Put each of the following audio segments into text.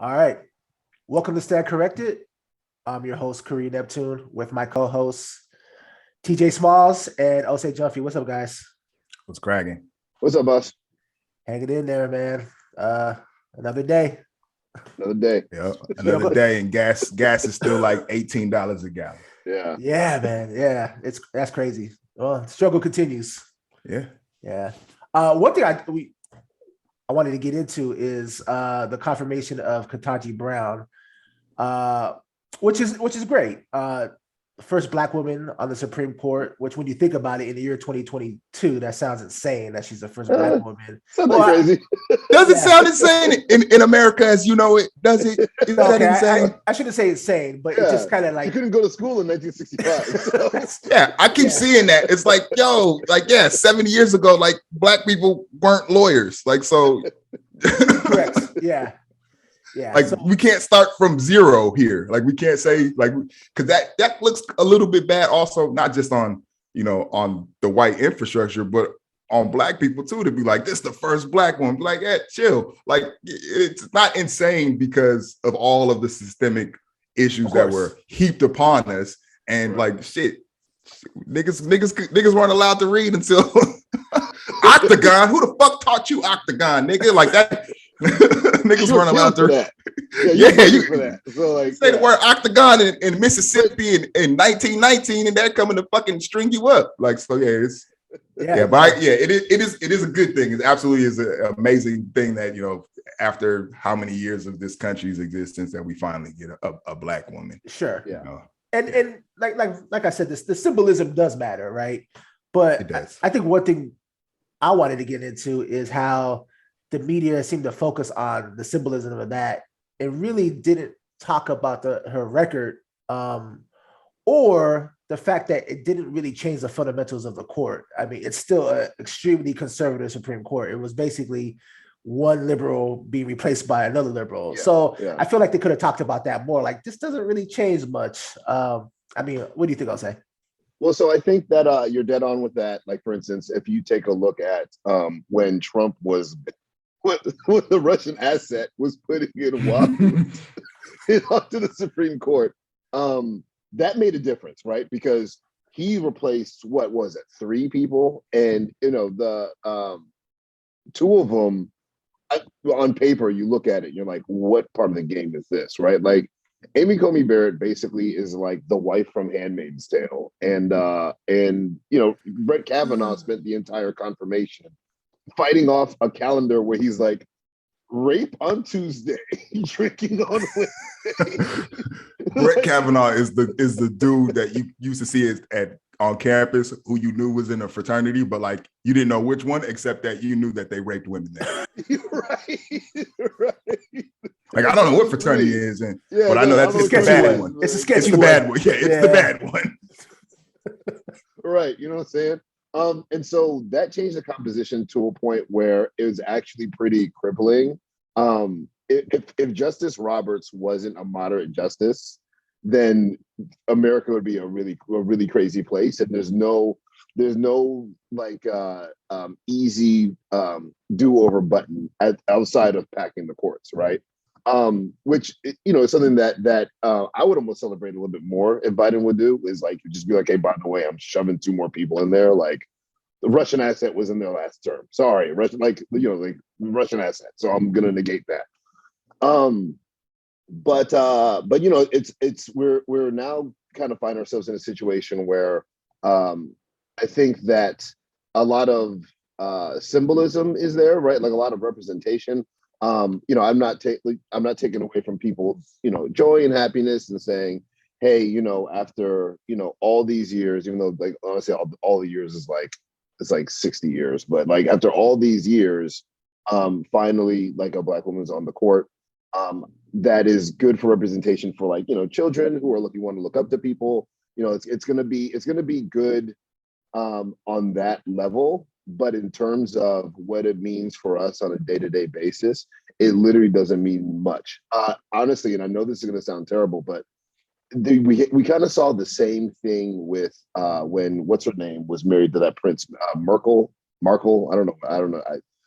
All right. Welcome to Stand Corrected. I'm your host, Karee Neptune, with my co-hosts, TJ Smalls and Osei Juffy. What's up, guys? What's cracking? What's up, boss? Hanging in there, man. Another day. Another day. Yeah, another day, and gas is still like $18 a gallon. Yeah. Yeah, man. Yeah, that's crazy. Well, struggle continues. Yeah. Yeah. One thing I wanted to get into is the confirmation of Katanji Brown, which is great. First Black woman on the Supreme Court, which when you think about it in the year 2022, that sounds insane that she's the first Black woman. Sounds like crazy. Does it sound insane in America as you know it? Does it? Is that insane? I shouldn't say insane, but it's just kind of like you couldn't go to school in 1965. So. Yeah, I keep seeing that. It's like, 70 years ago, like Black people weren't lawyers. Like, so correct. Yeah. Yeah. Like we can't start from zero here. Like we can't say like because that looks a little bit bad also, not just on on the white infrastructure, but on Black people too, to be like, this is the first Black one. Like, yeah, chill. Like it's not insane because of all of the systemic issues that were heaped upon us. And like shit, niggas weren't allowed to read until Octagon. Who the fuck taught you Octagon, nigga? Like that. Niggas weren't allowed to. That. Yeah, you for that. So like, say the word Octagon in Mississippi in 1919, and they're coming to fucking string you up. Like, so yeah, it is a good thing. It absolutely is an amazing thing that after how many years of this country's existence that we finally get a Black woman. Sure. Yeah. And like I said, the symbolism does matter, right? But I think one thing I wanted to get into is how the media seemed to focus on the symbolism of that and really didn't talk about her record or the fact that it didn't really change the fundamentals of the court. I mean, it's still an extremely conservative Supreme Court. It was basically one liberal being replaced by another liberal. I feel like they could have talked about that more. Like, this doesn't really change much. I mean, what do you think I'll say? Well, so I think that you're dead on with that. Like, for instance, if you take a look at when Trump was what the Russian asset was putting in Washington onto the Supreme Court, that made a difference, right? Because he replaced, what was it, 3 people? And, the 2 of them, on paper, you look at it, you're like, what part of the game is this, right? Like, Amy Coney Barrett basically is like the wife from Handmaid's Tale. And Brett Kavanaugh spent the entire confirmation fighting off a calendar where he's like, rape on Tuesday, drinking on Wednesday. Brett Kavanaugh is the dude that you used to see on campus who you knew was in a fraternity, but like you didn't know which one, except that you knew that they raped women there. Right. Like I don't know what fraternity it is, but I know that's the bad one. It's a sketchy It's the bad one. Yeah, it's the bad one. Right. You know what I'm saying? And so that changed the composition to a point where it was actually pretty crippling. If Justice Roberts wasn't a moderate justice, then America would be a really crazy place. And there's no like easy do-over button outside of packing the courts, right? Which is something that I would almost celebrate a little bit more if Biden would do, is like just be like, hey, by the way, I'm shoving 2 more people in there. Like the Russian asset was in their last term. Sorry, Russian, like Russian asset. So I'm gonna negate that. But it's we're now kind of find ourselves in a situation where I think that a lot of symbolism is there, right? Like a lot of representation. I'm not taking away from people's, joy and happiness and saying, hey, after, all these years, even though like honestly, all the years is like, it's like 60 years, but like after all these years, finally, like a Black woman's on the court. That is good for representation for like, children who want to look up to people. It's gonna be good on that level. But in terms of what it means for us on a day-to-day basis, it literally doesn't mean much. Honestly, and I know this is going to sound terrible, but we kind of saw the same thing with when what's her name was married to that Prince Markle. I don't know.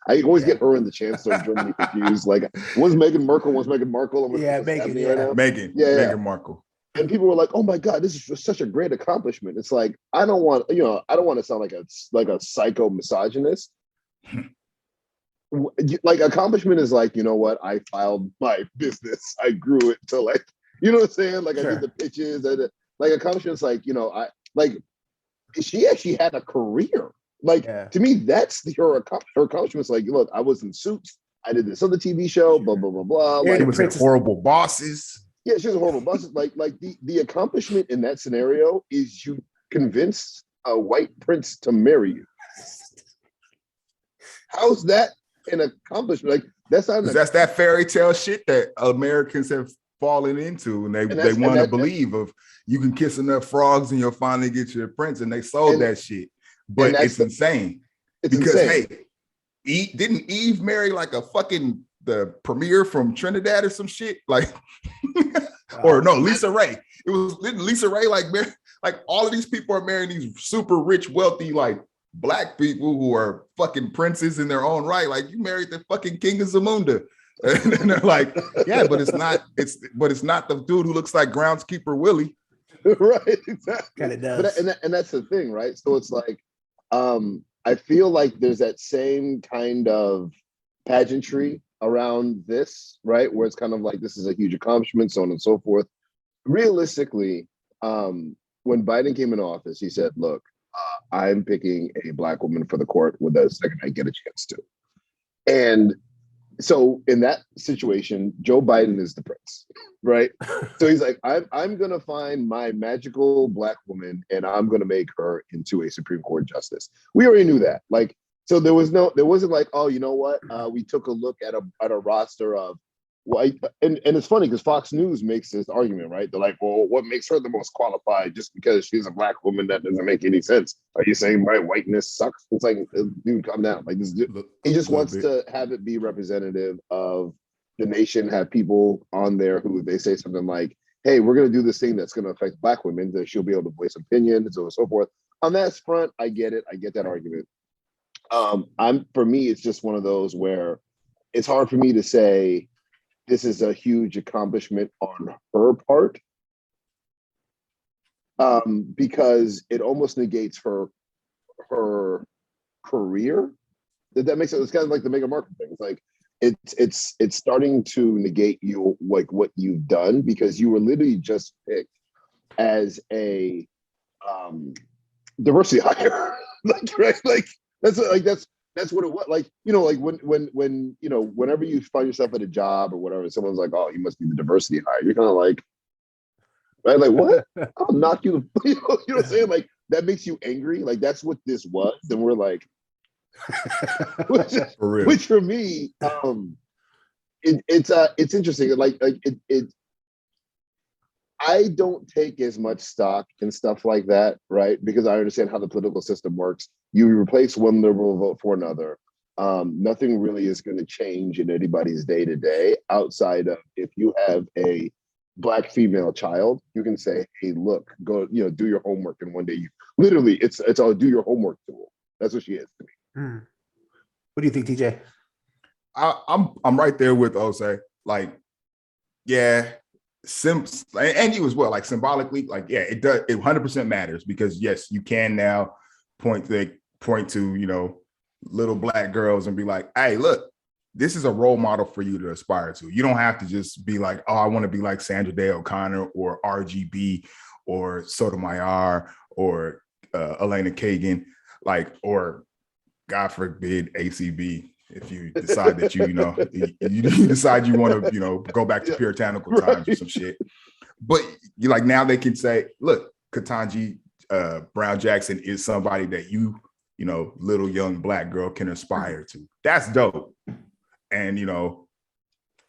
I I always get her and the Chancellor of Germany confused. Like, was Meghan Markle? Was Meghan Markle? And what's happening right now? Meghan Markle. And people were like, "Oh my God, this is such a great accomplishment." It's like, I don't want to sound like a psycho misogynist. Like, accomplishment is like, you know what? I filed my business. I grew it to, like, you know what I'm saying? Like, sure. I did the pitches. Like, accomplishment is like, she actually had a career. Like, to me, that's her accomplishments. Like, look, I was in Suits. I did this other TV show. Blah blah blah blah. Like, it was like horrible bosses. Yeah, she was a horrible boss. Like the accomplishment in that scenario is you convinced a white prince to marry you. How's that an accomplishment? Like, that's that fairy tale shit that Americans have fallen into, and they want to believe of you can kiss enough frogs and you'll finally get your prince, and they sold that shit. But it's insane. Because insane. Hey, didn't Eve marry like a fucking the premier from Trinidad or some shit? Like, or no, Lisa Ray. Didn't Lisa Ray like all of these people are marrying these super rich, wealthy, like black people who are fucking princes in their own right. Like, you married the fucking King of Zamunda. And they're like, yeah, but it's not the dude who looks like groundskeeper Willie. Right, exactly. Kind of does. And that's the thing, right? So it's like, I feel like there's that same kind of pageantry around this, right? Where it's kind of like, this is a huge accomplishment, so on and so forth. Realistically, when Biden came in office, he said, look, I'm picking a black woman for the court with the second I get a chance to. And so in that situation, Joe Biden is the prince, right? So he's like, I'm going to find my magical black woman and I'm going to make her into a Supreme Court justice. We already knew that. Like, so there wasn't like, oh, you know what? We took a look at a roster of white, and it's funny because Fox News makes this argument, right? They're like, well, what makes her the most qualified just because she's a black woman? That doesn't make any sense. Are you saying my whiteness sucks? It's like, dude, calm down. Like, this, he just wants to have it be representative of the nation, have people on there who they say something like, hey, we're going to do this thing that's going to affect black women, that she'll be able to voice opinion, and so on and so forth. On that front, I get it. I get that argument. For me, it's just one of those where it's hard for me to say this is a huge accomplishment on her part, because it almost negates her career. That makes sense. It's kind of like the Meghan Markle thing. It's like it's starting to negate you, like what you've done, because you were literally just picked as a diversity hire. Like, right? Like that's what it was. Like, you know, like when you know, whenever you find yourself at a job or whatever, someone's like, oh, you must be the diversity hire. You're kind of like, right? Like, what? I'll knock you. You know what I'm saying? Like, that makes you angry. Like, that's what this was. And we're like, which for me, it's interesting. Like it. I don't take as much stock in stuff like that, right? Because I understand how the political system works. You replace one liberal vote for another. Nothing really is going to change in anybody's day to day outside of if you have a black female child, you can say, hey, look, go, you know, do your homework. And one day you literally, it's all do your homework tool. That's what she is to me. What do you think, TJ? I'm right there with Osei. Like, yeah. And you as well, like symbolically, like, yeah, it does, it 100% matters, because yes, you can now point to, you know, little black girls and be like, hey, look, this is a role model for you to aspire to. You don't have to just be like, oh, I want to be like Sandra Day O'Connor or RGB or Sotomayor or Elena Kagan, like, or God forbid ACB. If you decide that you decide you want to, you know, go back to puritanical times or some shit. But you like, now they can say, look, Katanji Brown Jackson is somebody that you know, little young black girl can aspire to. That's dope. And, you know,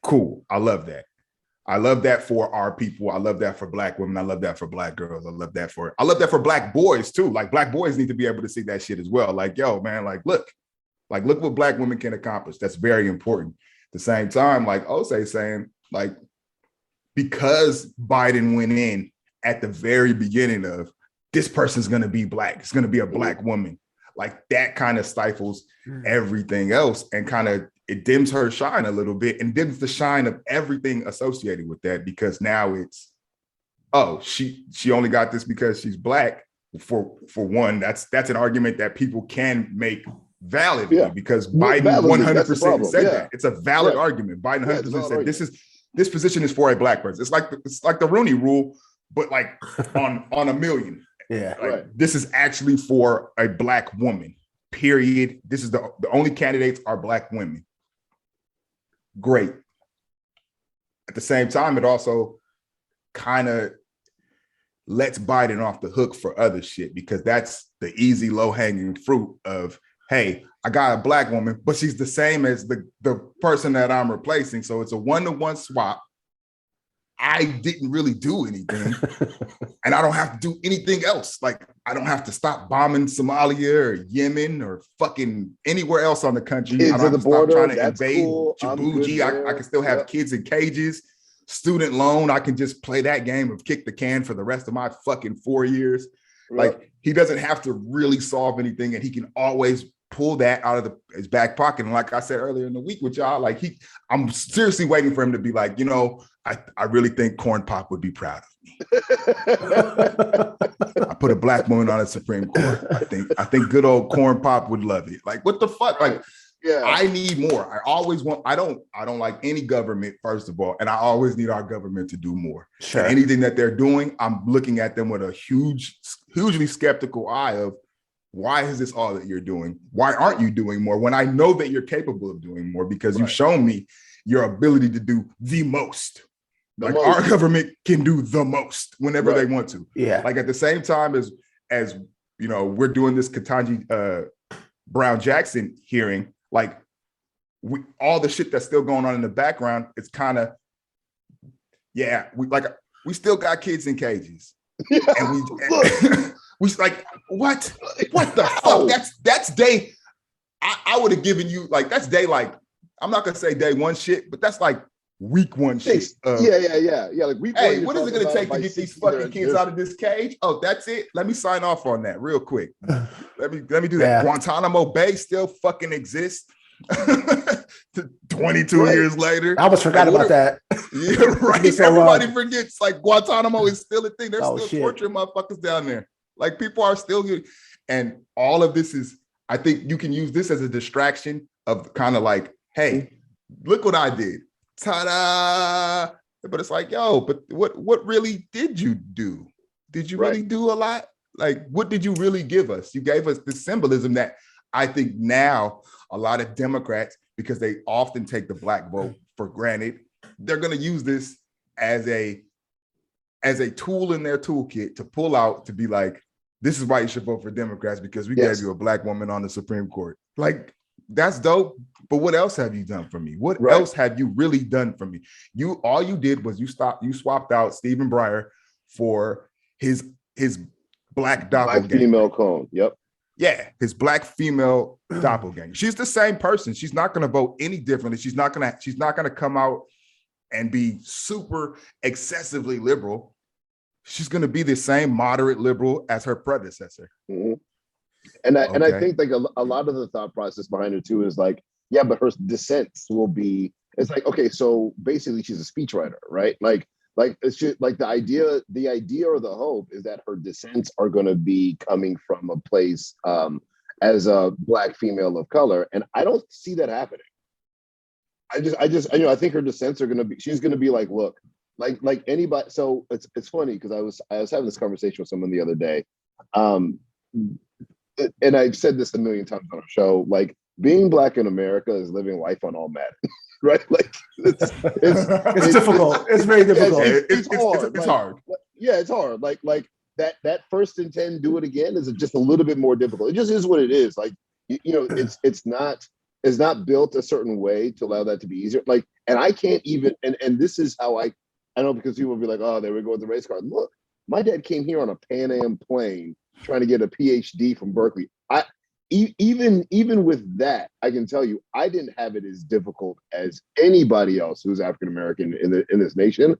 cool. I love that. I love that for our people. I love that for black women. I love that for black girls. I love that for black boys too. Like, black boys need to be able to see that shit as well. Like, yo, man, like, look what black women can accomplish. That's very important. At the same time, like Osei saying, like, because Biden went in at the very beginning of this person's going to be black, it's going to be a black woman. like that kind of stifles everything else and kind of it dims her shine a little bit and dims the shine of everything associated with that, because now it's, oh, she only got this because she's Black. For one, that's an argument that people can make validly, because Biden 100% said that. It's a valid argument. Biden 100% said this position is for a Black person. It's like the Rooney Rule, but like on a million. Yeah, like, this is actually for a Black woman. Period. This is the only candidates are Black women. Great. At the same time, it also kind of lets Biden off the hook for other shit, because that's the easy low-hanging fruit of, hey, I got a Black woman, but she's the same as the person that I'm replacing. So it's a one-to-one swap. I didn't really do anything. And I don't have to do anything else. Like, I don't have to stop bombing Somalia or Yemen or fucking anywhere else on the country. Kids I don't have at the to stop border, trying to that's invade cool. Djibouti. I can still have kids in cages. Student loan, I can just play that game of kick the can for the rest of my fucking 4 years. Like, he doesn't have to really solve anything, and he can always pull that out of his back pocket. And like I said earlier in the week with y'all, like I'm seriously waiting for him to be like, you know, I really think Corn Pop would be proud of me. I put a Black woman on the Supreme Court. I think good old Corn Pop would love it. Like, what the fuck? Like, yeah, I need more. I don't like any government, first of all, and I always need our government to do more. Sure. And anything that they're doing, I'm looking at them with a hugely skeptical eye of, why is this all that you're doing? Why aren't you doing more when I know that you're capable of doing more? Because you've shown me your ability to do the most. Our government can do the most whenever they want to. Yeah. Like, at the same time as you know, we're doing this Katanji Brown Jackson hearing, like, all the shit that's still going on in the background, it's kind of, yeah, we still got kids in cages. And we like, what the fuck? That's day. I would have given you, like, that's day, like, I'm not gonna say day one shit, but that's like week one shit. Yeah. Like, week one. Hey, what is it gonna take to get these fucking kids out of this cage? Oh, that's it. Let me sign off on that real quick. Let me do that. Guantanamo Bay still fucking exists. 22 years later. I almost forgot about that. Yeah, right. So, everybody forgets, like, Guantanamo is still a thing. They're still torturing motherfuckers down there. Like, people are still good. And all of this is, I think you can use this as a distraction of kind of like, hey, look what I did. Ta-da! But it's like, yo, but what really did you do? Did you really do a lot? Like, what did you really give us? You gave us the symbolism that I think now a lot of Democrats, because they often take the Black vote for granted, they're going to use this as a tool in their toolkit to pull out, to be like, this is why you should vote for Democrats, because we gave you a Black woman on the Supreme Court. Like, that's dope. But what else have you done for me? What else have you really done for me? All you did was you swapped out Stephen Breyer for his Black doppelganger. Black female clone. Yep. Yeah, his Black female doppelganger. She's the same person. She's not going to vote any differently. She's not going to come out and be super excessively liberal. She's going to be the same moderate liberal as her predecessor. Mm-hmm. And I think, like, a lot of the thought process behind it too is like, yeah, but her dissents will be, it's like, okay, so basically she's a speechwriter, right? Like it's just like the idea or the hope is that her dissents are going to be coming from a place as a Black female of color, and I don't see that happening. I think her dissents are going to be, she's going to be like, look, like anybody. So it's funny because I was having this conversation with someone the other day, and I've said this a million times on our show, like, being Black in America is living life on all Madden, right? Like, it's difficult. It's very difficult. It's hard. It's hard. Yeah, it's hard. Like that first and 10, do it again is just a little bit more difficult. It just is what it is. Like, you know, it's not built a certain way to allow that to be easier. Like, and I can't even, and this is how I know, because people will be like, oh, there we go with the race card. Look, my dad came here on a Pan Am plane trying to get a PhD from Berkeley. Even with that, I can tell you, I didn't have it as difficult as anybody else who's African American in this nation.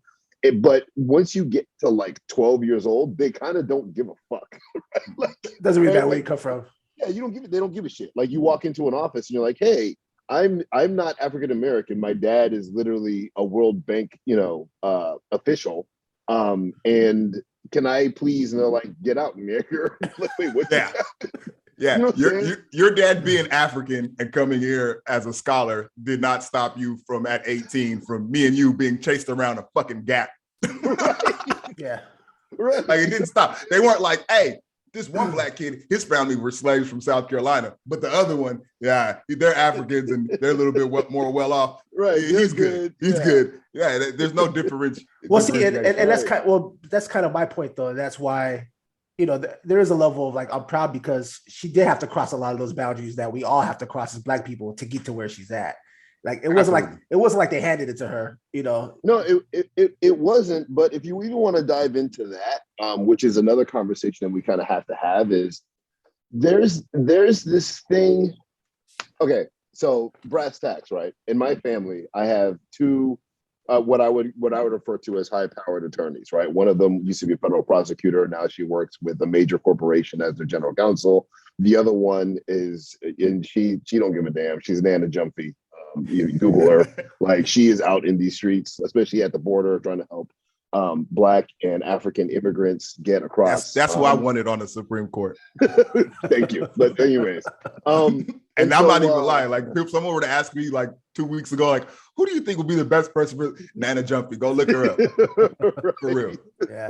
But once you get to like 12 years old, they kind of don't give a fuck. Right? Like, doesn't really matter where you come from. Yeah, you don't give it. They don't give a shit. Like you walk into an office and you're like, hey, I'm not African American. My dad is literally a World Bank, official. And can I please? And they're like, get out, nigger. Like, wait, what? Yeah. Yeah, You know what your dad being African and coming here as a scholar did not stop you from at 18 from me and you being chased around a fucking gap. Right. Yeah. Right. Like it didn't stop. They weren't like, hey, this one black kid, his family were slaves from South Carolina, but the other one, yeah, they're Africans and they're a little bit more well off. Right. He's good. He's good. Yeah, there's no difference. Well, see, and that's kind of my point though. That's why, there is a level of like, I'm proud because she did have to cross a lot of those boundaries that we all have to cross as black people to get to where she's at. Like it wasn't like they handed it to her, No, it wasn't. But if you even want to dive into that, which is another conversation that we kind of have to have, is there's this thing. Okay, so brass tacks, right? In my family, I have two what I would refer to as high-powered attorneys, right? One of them used to be a federal prosecutor. Now she works with a major corporation as their general counsel. The other one is, and she don't give a damn. She's Nana Jumpy. You Google her. Like she is out in these streets, especially at the border, trying to help Black and African immigrants get across. That's who I wanted on the Supreme Court. Thank you. But anyways, and I'm not even lying. Like if someone were to ask me like 2 weeks ago, like, who do you think would be the best person for Nana Jumpy? Go look her up. Right. For real. Yeah.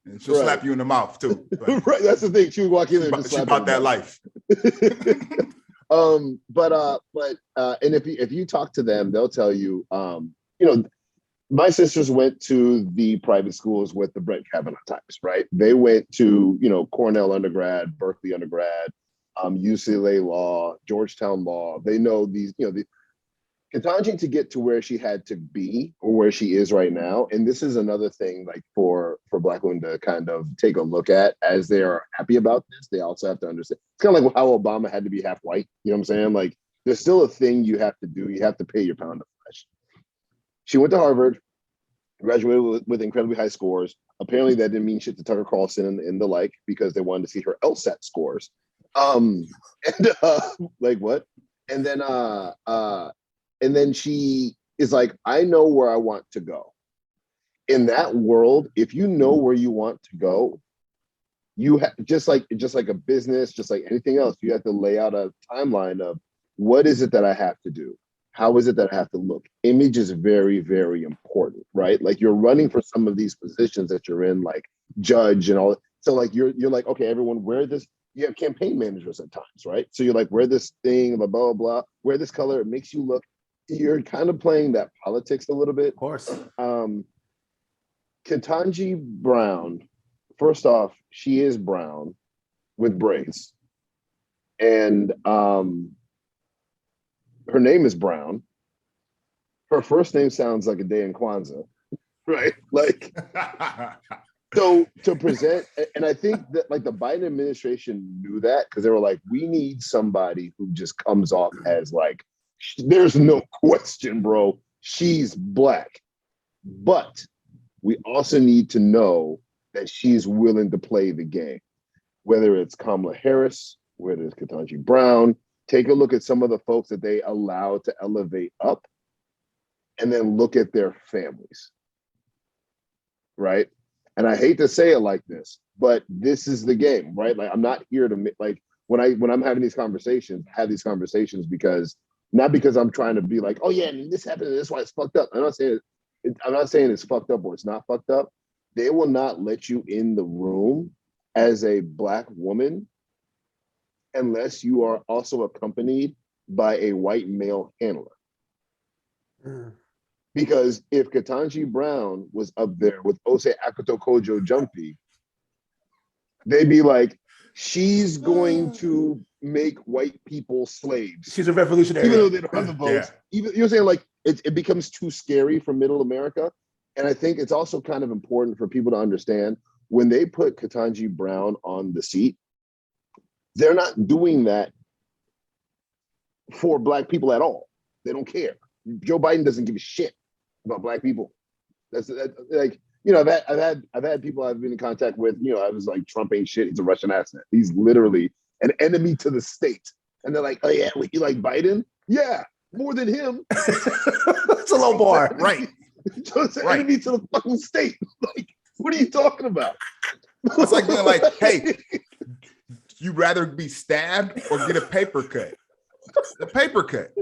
And she'll slap you in the mouth too. Like, right. That's the thing. She would walk in there and she bought that life. And if you talk to them, they'll tell you, my sisters went to the private schools with the Brett Kavanaugh types, right? They went to, Cornell undergrad, Berkeley undergrad, UCLA law, Georgetown law. They know these, Katanji to get to where she had to be or where she is right now. And this is another thing like for Black women to kind of take a look at as they are happy about this. They also have to understand. It's kind of like how Obama had to be half white. You know what I'm saying? Like there's still a thing you have to do. You have to pay your pound of flesh. She went to Harvard, graduated with incredibly high scores. Apparently that didn't mean shit to Tucker Carlson and the like, because they wanted to see her LSAT scores. Like what? And then she is like, I know where I want to go. In that world, if you know where you want to go, you have just like a business, just like anything else, you have to lay out a timeline of what is it that I have to do? How is it that I have to look? Image is very, very important, right? Like you're running for some of these positions that you're in, like judge and all. So like you're like, okay, everyone wear this. You have campaign managers at times, right? So you're like, wear this thing, blah, blah, blah, wear this color. It makes you look. You're kind of playing that politics a little bit. Of course. Katanji Brown, first off, she is brown with braids. And her name is Brown. Her first name sounds like a day in Kwanzaa, right? Like, so to present, and I think that like the Biden administration knew that because they were like, we need somebody who just comes off as like, there's no question, bro, she's Black. But we also need to know that she's willing to play the game. Whether it's Kamala Harris, whether it's Katanji Brown, take a look at some of the folks that they allowed to elevate up and then look at their families, right? And I hate to say it like this, but this is the game, right? Like I'm not here to like when I'm having these conversations, I have these conversations because not because I'm trying to be like, oh yeah, and this happened and that's why it's fucked up. I'm not saying it's fucked up or it's not fucked up. They will not let you in the room as a Black woman unless you are also accompanied by a white male handler. Mm. Because if Katanji Brown was up there with Ose Akoto Kojo Jumpy, they'd be like, she's going to make white people slaves. She's a revolutionary. Even though they don't have the votes. Yeah. Even, you're saying like it becomes too scary for middle America. And I think it's also kind of important for people to understand when they put Katanji Brown on the seat, they're not doing that for Black people at all. They don't care. Joe Biden doesn't give a shit about Black people. That's like, you know, I've had people I've been in contact with, you know, I was like, Trump ain't shit. He's a Russian asset. He's literally an enemy to the state. And they're like, oh yeah, you like Biden? Yeah, more than him. It's a low bar. Right. It's an enemy to the fucking state. Like, what are you talking about? It's like being like, hey, you'd rather be stabbed or get a paper cut? The paper cut.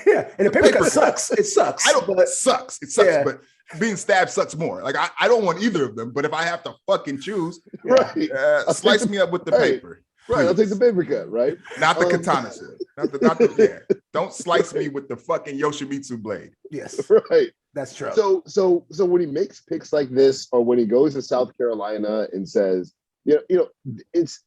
Yeah, and the paper cut sucks. It sucks. It sucks. Yeah. But being stabbed sucks more. Like I don't want either of them. But if I have to fucking choose, right, slice me up with the paper. Right, I'll take the paper cut. Right, not the katana sword. Not the Don't slice me with the fucking Yoshimitsu blade. Yes, right. That's true. So when he makes picks like this, or when he goes to South Carolina and says, it's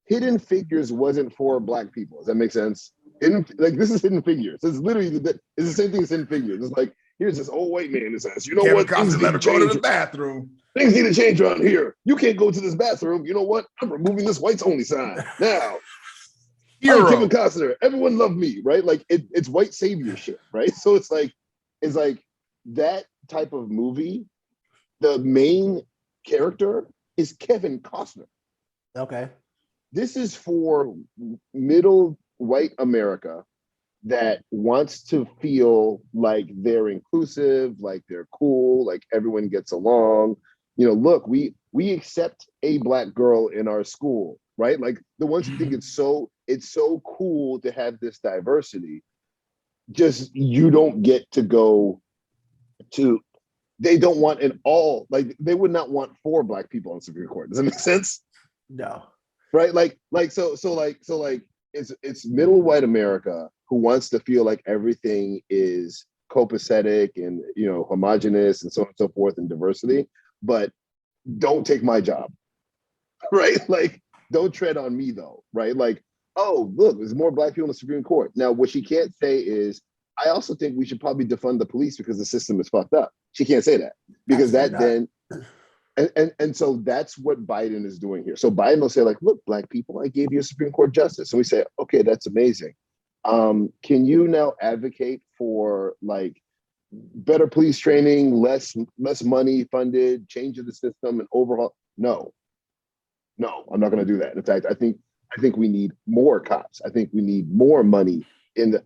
Hidden Figures wasn't for Black people. Does that make sense? This is Hidden Figures. It's literally it's the same thing as Hidden Figures. It's like, here's this old white man that says, you know what? Things let her go to the bathroom. Things need to change around here. You can't go to this bathroom. You know what? I'm removing this whites only sign now. I'm Kevin Costner. Everyone loved me, right? Like it's white savior shit, right? So it's like that type of movie. The main character is Kevin Costner. Okay. This is for middle white America that wants to feel like they're inclusive, like they're cool, like everyone gets along. Look, we accept a Black girl in our school, right? Like the ones who think it's so cool to have this diversity. Just you don't get to go to. They don't want they would not want 4 Black people on the Supreme Court. Does that make sense? No. Right? So it's middle white America who wants to feel like everything is copacetic and homogenous and so on and so forth and diversity, but don't take my job. Right? Like, don't tread on me though, right? Like, oh, look, there's more Black people in the Supreme Court. Now, what she can't say is, I also think we should probably defund the police because the system is fucked up. She can't say that because and so that's what Biden is doing here. So Biden will say like, look, Black people, I gave you a Supreme Court justice. And we say, okay, that's amazing. Can you now advocate for like better police training, less money funded, change of the system and overhaul? No, I'm not going to do that. In fact, I think we need more cops. I think we need more money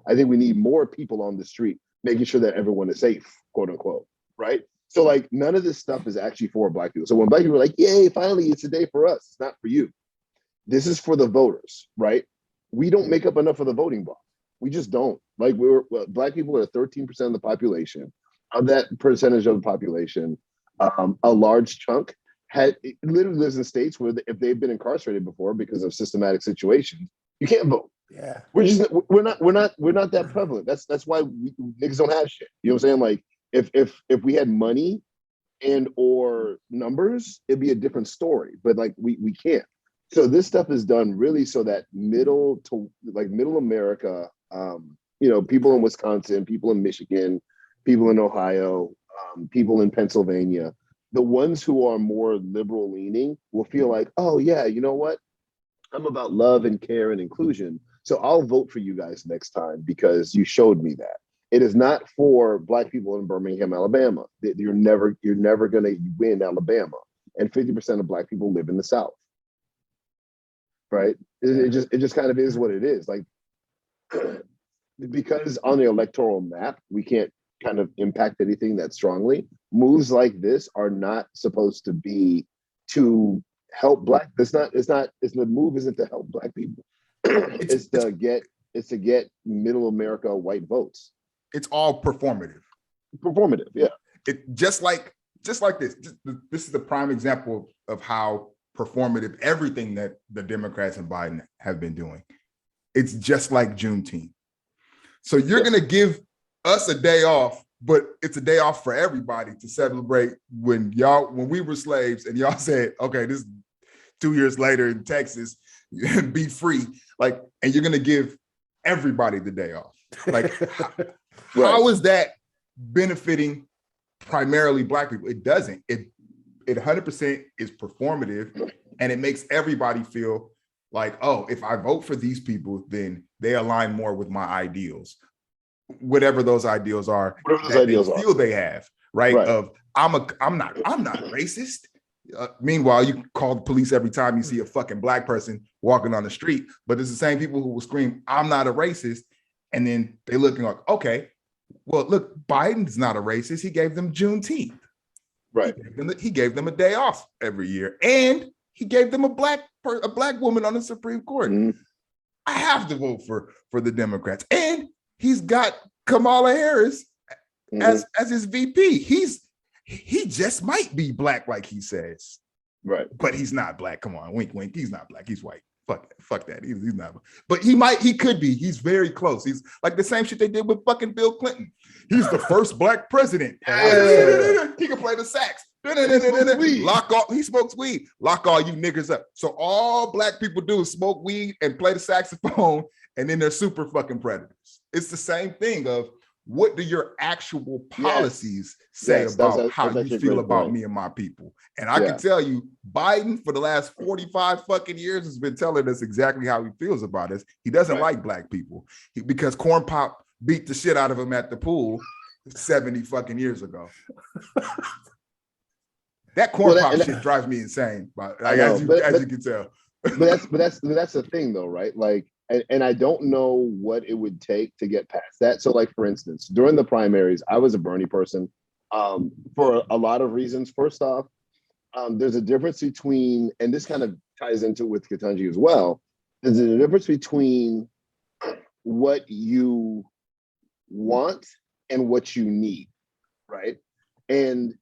I think we need more people on the street, making sure that everyone is safe, quote unquote. Right. So like none of this stuff is actually for Black people. So when Black people are like, yay, finally, it's a day for us. It's not for you. This is for the voters, right? We don't make up enough of the voting bloc. We just don't. Like Black people are 13% of the population. Of that percentage of the population, a large chunk literally lives in states where if they've been incarcerated before because of systematic situations, you can't vote. Yeah. We're not that prevalent. That's why niggas don't have shit. You know what I'm saying? Like if we had money and or numbers, it'd be a different story. But like we can't. So this stuff is done really so that middle America, people in Wisconsin, people in Michigan, people in Ohio, people in Pennsylvania, the ones who are more liberal leaning will feel like, oh yeah, you know what? I'm about love and care and inclusion. So I'll vote for you guys next time because you showed me that. It is not for Black people in Birmingham, Alabama. You're never going to win Alabama. And 50% of Black people live in the South. Right? It just kind of is what it is. Like, because on the electoral map, we can't kind of impact anything that strongly. Moves like this are not supposed to be to help Black. The move isn't to help Black people. It's to get middle America white votes. It's all performative. Performative, yeah. It just like this. This is the prime example of how performative everything that the Democrats and Biden have been doing. It's just like Juneteenth. So you're going to give us a day off, but it's a day off for everybody to celebrate when we were slaves and y'all said, okay, this is 2 years later in Texas, be free. Like, and you're going to give everybody the day off. Like, how is that benefiting primarily Black people? It doesn't. It 100% is performative, and it makes everybody feel like, oh, if I vote for these people, then they align more with my ideals, whatever those ideals are. Whatever those ideals feel they have, right? Of I'm not racist. Meanwhile, you call the police every time you see a fucking black person walking on the street, but it's the same people who will scream, "I'm not a racist," and then they looking like, okay, well, look, Biden's not a racist. He gave them Juneteenth. Right. He gave them a day off every year, and he gave them a black woman on the Supreme Court. Mhm. I have to vote for the Democrats, and he's got Kamala Harris as his VP. He just might be black, like he says, right? But he's not black. Come on, wink, wink. He's not black. He's white. Fuck that. He's not. But he could be. He's very close. He's like the same shit they did with fucking Bill Clinton. He's the first black president. He can play the sax. Lock all. He smokes weed. Lock all you niggas up. So all black people do is smoke weed and play the saxophone, and then they're super fucking predators. It's the same thing of what do your actual policies say about how you feel about me and my people? And I can tell you, Biden for the last 45 fucking years has been telling us exactly how he feels about us. He doesn't like black people because Corn Pop beat the shit out of him at the pool 70 fucking years ago. That Corn Pop shit drives me insane, as you can tell. but that's the thing though, right? Like, and I don't know what it would take to get past that. So, like, for instance, during the primaries, I was a Bernie person for a lot of reasons. First off, there's a difference between, and this kind of ties into with Katanji as well, there's a difference between what you want and what you need, right? And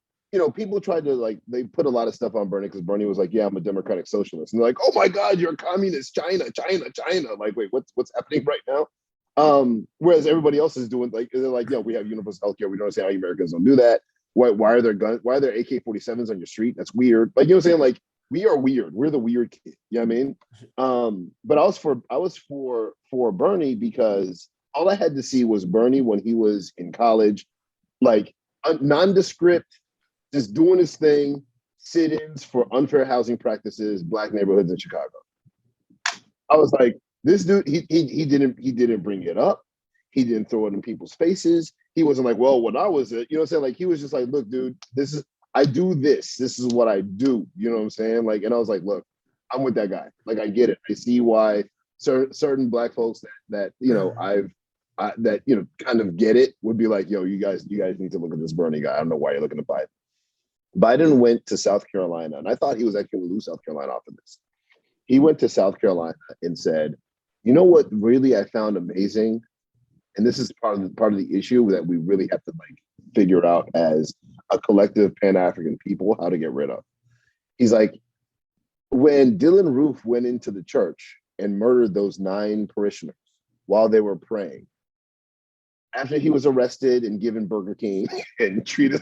people tried to they put a lot of stuff on Bernie because Bernie was like, yeah, I'm a democratic socialist. And they're like, oh my God, you're a communist, China. Like, wait, what's happening right now? Whereas everybody else is doing they're like, yeah, we have universal healthcare. We don't understand how Americans don't do that. Why are there guns? Why are there AK-47s on your street? That's weird. Like, you know what I'm saying? Like, we are weird. We're the weird kid. You know what I mean? But I was for Bernie because all I had to see was Bernie when he was in college, like nondescript, just doing his thing, sit-ins for unfair housing practices, black neighborhoods in Chicago. I was like, this dude, he didn't bring it up. He didn't throw it in people's faces. He wasn't like, well, when I was it, you know what I'm saying? Like, he was just like, look, dude, I do this. This is what I do. You know what I'm saying? Like, and I was like, look, I'm with that guy. Like, I get it. I see why certain black folks that kind of get it would be like, yo, you guys need to look at this Bernie guy. I don't know why you're looking at Biden. Biden went to South Carolina, and I thought he was actually going to lose South Carolina off of this. He went to South Carolina and said, you know what really I found amazing? And this is part of the issue that we really have to figure out as a collective Pan-African people how to get rid of. He's like, when Dylan Roof went into the church and murdered those 9 parishioners while they were praying, after he was arrested and given Burger King and treated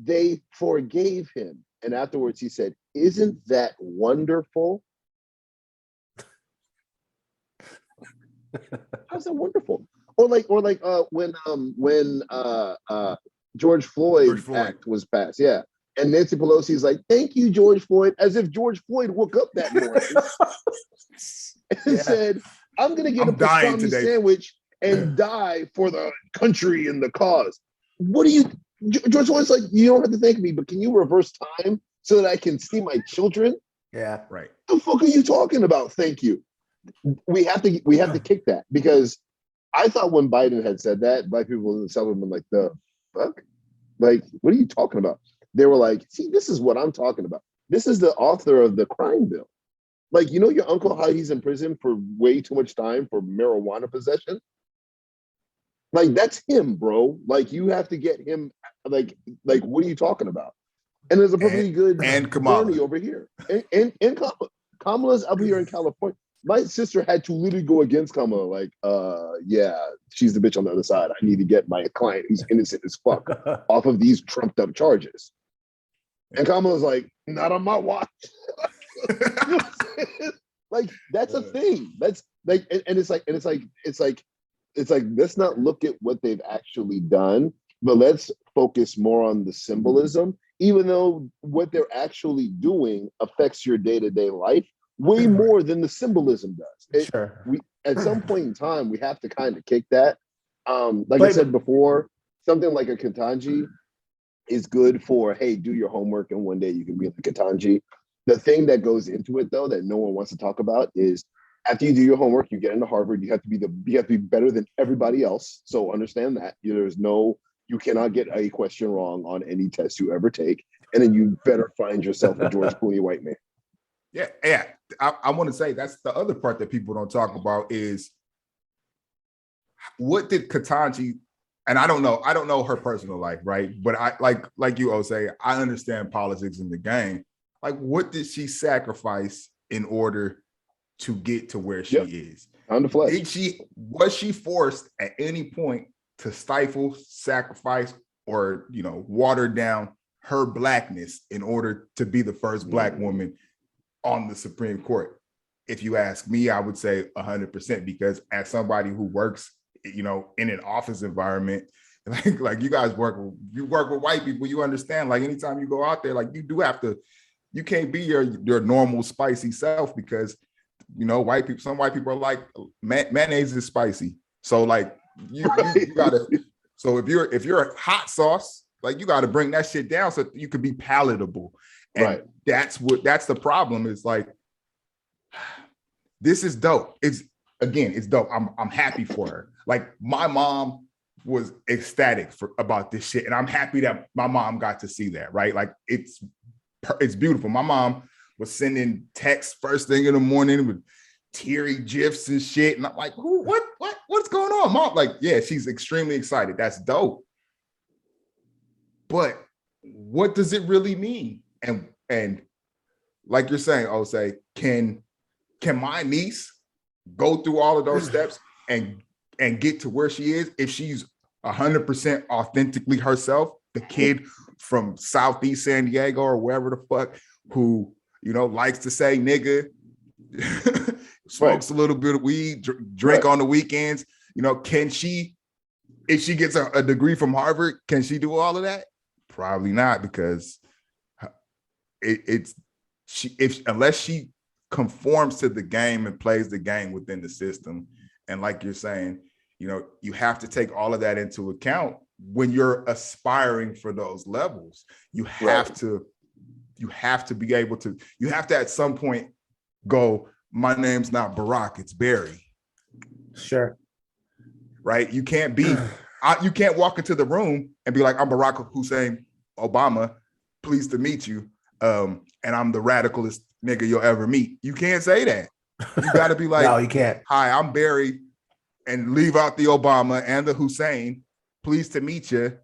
they forgave him. And afterwards he said, isn't that wonderful? How's that wonderful? Or when George Floyd Act was passed. Yeah. And Nancy Pelosi's like, thank you, George Floyd, as if George Floyd woke up that morning and said, I'm going to get a pastrami sandwich and die for the country and the cause. What do you, George Floyd's like, you don't have to thank me, but can you reverse time so that I can see my children? Yeah, right. The fuck are you talking about? Thank you. We have to kick that, because I thought when Biden had said that, black people in the South would have been like, the fuck? Like, what are you talking about? They were like, see, this is what I'm talking about. This is the author of the crime bill. Like, you know your uncle, how he's in prison for way too much time for marijuana possession? Like, that's him, bro. Like, you have to get him, like what are you talking about? And there's a perfectly good and Kamala Bernie over here. And Kamala. Kamala's up here in California. My sister had to literally go against Kamala, like, yeah, she's the bitch on the other side. I need to get my client who's innocent as fuck off of these trumped up charges. And Kamala's like, not on my watch. You know what I'm saying? Like, that's a thing. That's like, it's like, let's not look at what they've actually done, but let's focus more on the symbolism, even though what they're actually doing affects your day-to-day life way more than the symbolism does. Sure. We, at some point in time, we have to kind of kick that. I said before, something like a Katanji, is good for, hey, do your homework and one day you can be like Katanji. The thing that goes into it though that no one wants to talk about is after you do your homework, you get into Harvard, you have to be better than everybody else. So understand that. You cannot get a question wrong on any test you ever take. And then you better find yourself a George Clooney white man. Yeah. I want to say that's the other part that people don't talk about is what did Katanji, and I don't know her personal life, right? But I like you, Osei, I understand politics in the game. Like, what did she sacrifice in order to get to where she is? On the flesh. Was she forced at any point to stifle, sacrifice, or water down her blackness in order to be the first Black woman on the Supreme Court? If you ask me, I would say 100%, because as somebody who works, in an office environment, like you guys work with white people, you understand, like anytime you go out there, like you can't be your normal spicy self, because some white people are like, mayonnaise is spicy. So like you gotta, so if you're a hot sauce, like you gotta bring that shit down so you could be palatable. And that's the problem. Is like, this is dope. It's dope. I'm happy for her. Like, my mom was ecstatic about this shit, and I'm happy that my mom got to see that. Right? Like, it's beautiful. My mom was sending texts first thing in the morning with teary gifs and shit, and I'm like, what's going on, Mom? Like, yeah, she's extremely excited. That's dope. But what does it really mean? And like you're saying, Osei, can my niece go through all of those steps and get to where she is if she's 100% authentically herself, the kid from Southeast San Diego or wherever the fuck who likes to say nigga, smokes a little bit of weed, drink on the weekends? Can she, if she gets a degree from Harvard, can she do all of that? Probably not, because unless she conforms to the game and plays the game within the system. And like you're saying, you have to take all of that into account when you're aspiring for those levels. You have to be able to, you have to at some point go, my name's not Barack, it's Barry. Sure. Right? You can't walk into the room and be like, I'm Barack Hussein Obama, pleased to meet you. And I'm the radicalest nigga you'll ever meet. You can't say that. You got to be like, no, you can't. Hi, I'm Barry, and leave out the Obama and the Hussein. Pleased to meet you.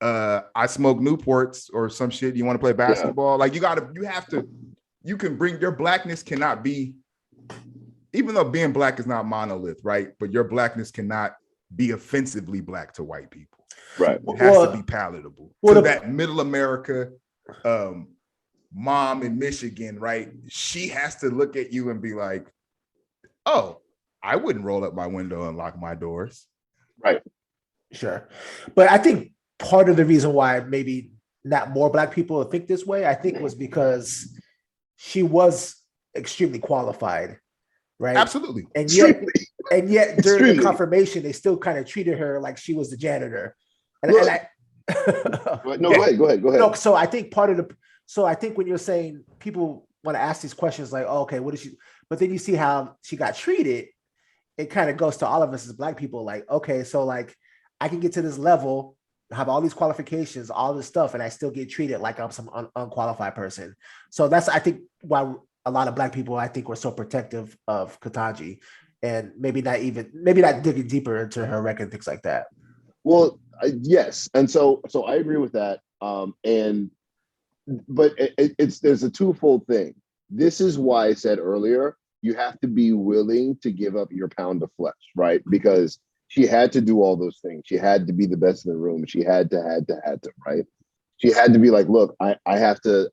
I smoke Newports or some shit. You want to play basketball? Yeah. Like, you can bring your blackness cannot be, even though being Black is not monolith, right? But your blackness cannot be offensively Black to white people. Right. It has to be palatable. To that middle America mom in Michigan, right? She has to look at you and be like, oh, I wouldn't roll up my window and lock my doors. Right. Sure. But I think part of the reason why maybe not more Black people think this way, I think, was because she was extremely qualified, right? Absolutely. And yet during the confirmation, they still kind of treated her like she was the janitor. And go ahead. No, so I think when you're saying people want to ask these questions like, oh, okay, what is she? But then you see how she got treated. It kind of goes to all of us as Black people, like, okay, so like I can get to this level, have all these qualifications, all this stuff, and I still get treated like I'm some unqualified person. So that's, I think, why a lot of Black people, I think, were so protective of Katanji, and maybe not digging deeper into her record and things like that. Well, yes, and so I agree with that. But there's a twofold thing. This is why I said earlier, you have to be willing to give up your pound of flesh, right? Because she had to do all those things. She had to be the best in the room. She had to, right? She had to be like, look, I have to,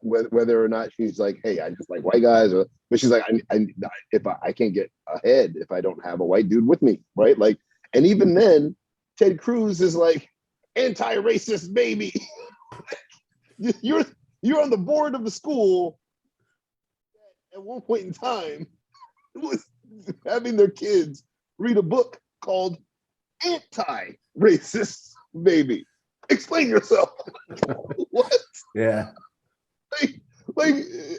whether or not she's like, hey, I just like white guys, but she's like, I can't get ahead if I don't have a white dude with me, right? Like, and even then, Ted Cruz is like anti-racist, baby. You're on the board of the school that at one point in time was having their kids read a book called Anti-Racist Baby. explain yourself. What? Yeah. Like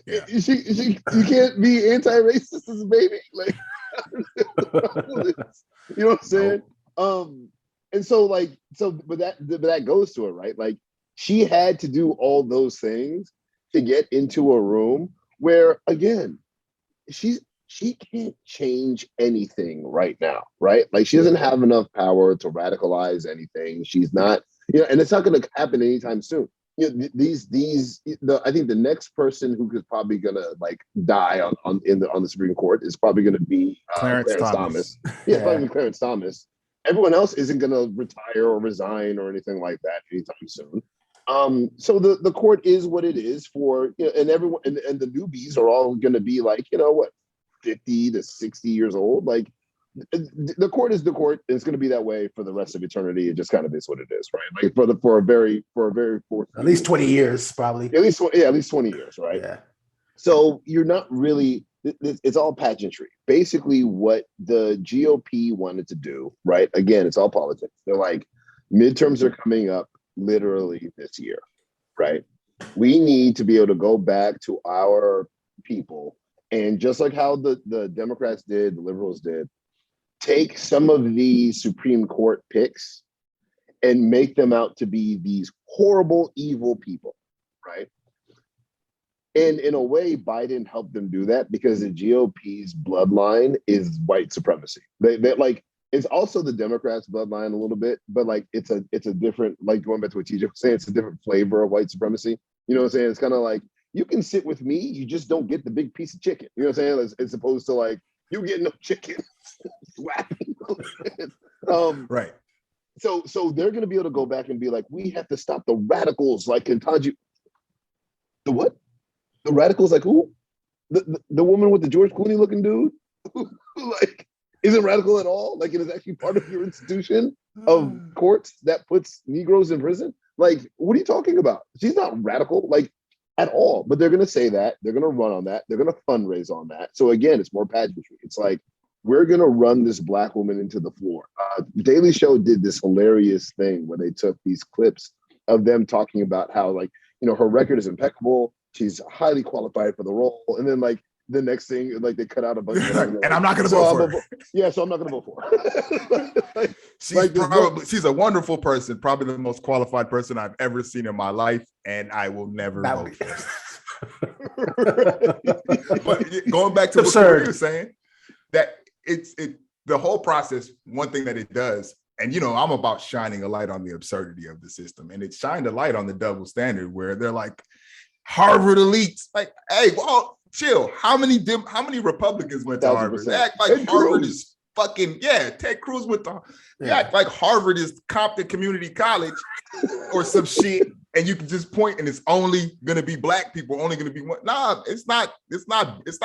Yeah. you can't be anti-racist as a baby. Like, you know what I'm saying? And so but that goes to it, right? Like, she had to do all those things to get into a room where, again, she can't change anything right now, right? Like, she doesn't have enough power to radicalize anything. She's not, and it's not going to happen anytime soon. I think the next person who is probably going to like die on the Supreme Court is probably going to be Clarence Thomas. Yeah, it's probably gonna be Clarence Thomas. Everyone else isn't going to retire or resign or anything like that anytime soon. So the court is what it is for, and everyone, and the newbies are all going to be like, 50 to 60 years old. Like, the court is the court, and it's going to be that way for the rest of eternity. It just kind of is what it is, right? Like, for a very At least 20 years, probably. at least 20 years, right? Yeah. So you're not really, it's all pageantry. Basically, what the GOP wanted to do, right? Again, it's all politics. They're like, midterms are coming up literally this year, right? We need to be able to go back to our people, and just like how the Democrats did, the liberals did, take some of these Supreme Court picks and make them out to be these horrible, evil people, right? And in a way, Biden helped them do that because the GOP's bloodline is white supremacy. They like, it's also the Democrats' bloodline a little bit, but like it's a different, like, going back to what TJ was saying, it's a different flavor of white supremacy. You know what I'm saying? It's kind of like, you can sit with me, you just don't get the big piece of chicken. You know what I'm saying? As opposed to like, you get no chicken. Right. So they're going to be able to go back and be like, we have to stop the radicals like Katanji. The what? The radicals, like who? The woman with the George Clooney looking dude who like isn't radical at all. Like, it is actually part of your institution of courts that puts Negroes in prison. Like, what are you talking about? She's not radical, like, at all. But they're going to say that. They're going to run on that. They're going to fundraise on that. So again, it's more pageantry. It's like, we're going to run this Black woman into the floor. Daily Show did this hilarious thing where they took these clips of them talking about how, like, her record is impeccable. She's highly qualified for the role. And then, like, the next thing, like, they cut out a bunch of and I'm not going to vote for her. Yeah, so I'm not going to vote for her. She's a wonderful person, probably the most qualified person I've ever seen in my life, and I will never vote for her. But going back to what Karee was saying, that the whole process, one thing that it does, and I'm about shining a light on the absurdity of the system, and it shined a light on the double standard where they're like, Harvard elites, like, hey, well, chill. How many Republicans went to Harvard? They act like Ted Harvard Cruz is fucking, Ted Cruz went to, act like Harvard is Compton Community College or some shit, and you can just point and it's only going to be Black people, only going to be one. Nah, it's not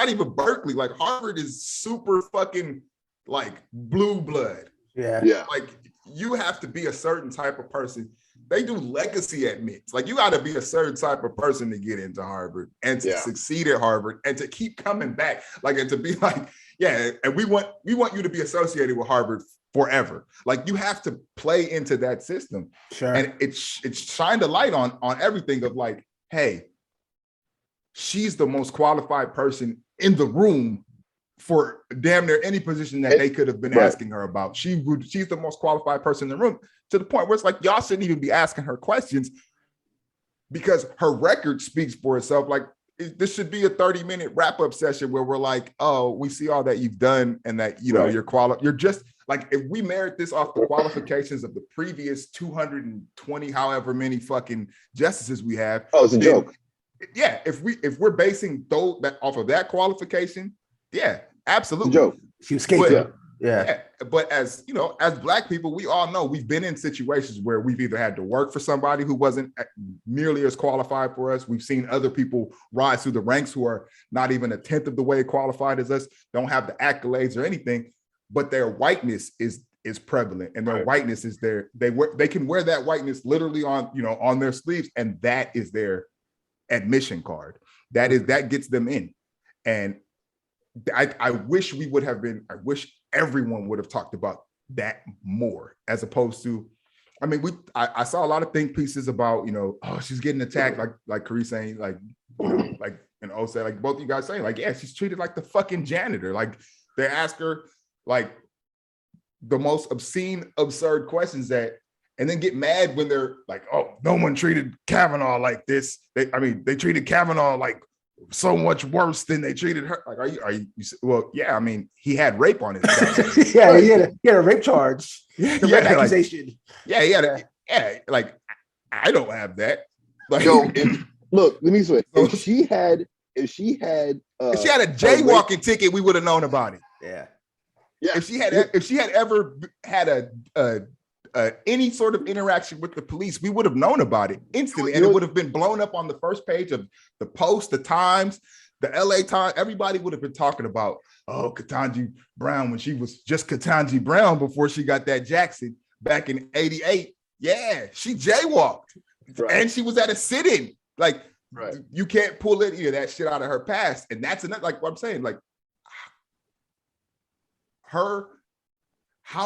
even Berkeley. Like, Harvard is super fucking like blue blood. Yeah. Like, you have to be a certain type of person. They do legacy admits. Like, you got to be a certain type of person to get into Harvard and to succeed at Harvard and to keep coming back. Like, and to be like, and we want you to be associated with Harvard forever. Like, you have to play into that system. Sure. And it's shined a light on everything of like, hey, she's the most qualified person in the room for damn near any position that they could have been asking her about. She's the most qualified person in the room, to the point where it's like, y'all shouldn't even be asking her questions because her record speaks for itself. Like, this should be a 30-minute wrap-up session where we're like, oh, we see all that you've done and that, you're just like, if we merit this off the qualifications of the previous 220, however many fucking justices we have. Oh, it's a joke. Yeah. If we're basing that off of that qualification, yeah, absolutely. Joke. She was scapegoat. Yeah. But as as Black people, we all know we've been in situations where we've either had to work for somebody who wasn't nearly as qualified for us. We've seen other people rise through the ranks who are not even a tenth of the way qualified as us, don't have the accolades or anything, but their whiteness is prevalent, and their whiteness is there. They can wear that whiteness literally on their sleeves, and that is their admission card. That gets them in. And I wish everyone would have talked about that more, as opposed to, I mean, I saw a lot of think pieces about, oh, she's getting attacked, like Karee saying, like, like, said, like both of you guys saying, like, yeah, she's treated like the fucking janitor. Like, they ask her like the most obscene, absurd questions and then get mad when they're like, oh, no one treated Kavanaugh like this. They treated Kavanaugh like so much worse than they treated her. Like, are you well, yeah, I mean, he had rape on his back. Yeah, he had a rape charge. Yeah, The rape accusation. Yeah, like, I don't have that. Like, look, let me say, So- if she had if she had a jaywalking ticket, we would have known about it. Yeah. If she had ever had any sort of interaction with the police, we would have known about it instantly, and it would have been blown up on the first page of the Post, the Times, the LA Times. Everybody would have been talking about, oh, Katanji Brown, when she was just Katanji Brown before she got that Jackson back in '88. Yeah, she jaywalked, and she was at a sit-in. Like, you can't pull any of that shit out of her past, and that's another. Like what I'm saying, like, how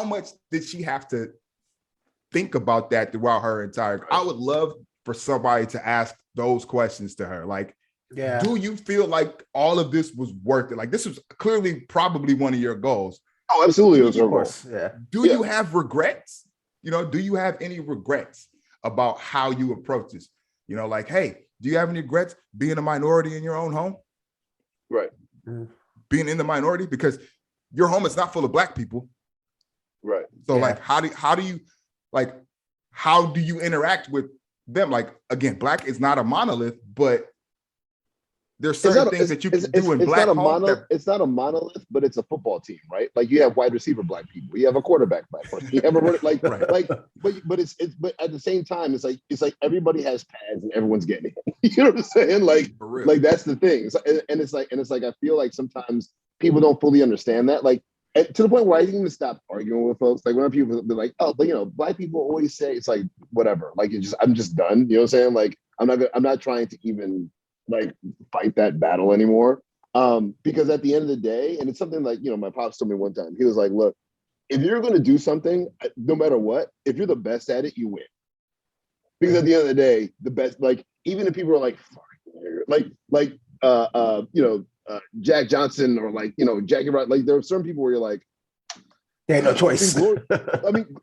much did she have to think about that throughout her entire? I would love for somebody to ask those questions to her. Like, do you feel like all of this was worth it? Like, this was clearly probably one of your goals. Oh, absolutely. It was Of course. Yeah. Do you have regrets? Do you have any regrets about how you approach this? Like, hey, do you have any regrets being a minority in your own home? Right. Being in the minority, because your home is not full of Black people. Right. So like, how do you interact with them? Like, again, Black is not a monolith, but there's certain things that you can do in Black homes. It's not a monolith, but it's a football team, right? Like, you have wide receiver Black people, you have a quarterback Black person, you have a but at the same time, it's like everybody has pads and everyone's getting it. You know what I'm saying? Like that's the thing. It's like I feel like sometimes people don't fully understand that. Like, to the point where I didn't even stop arguing with folks. Like, when people be like, oh, but Black people always say, it's like, whatever. Like, I'm just done. You know what I'm saying? Like, I'm not trying to even like fight that battle anymore. Because at the end of the day, and it's something like, my pops told me one time, he was like, look, if you're going to do something, no matter what, if you're the best at it, you win. Because at the end of the day, the best, like, even if people are like, Jack Johnson or like, Jackie Wright, like, there are certain people where you're like, they had no choice. I mean,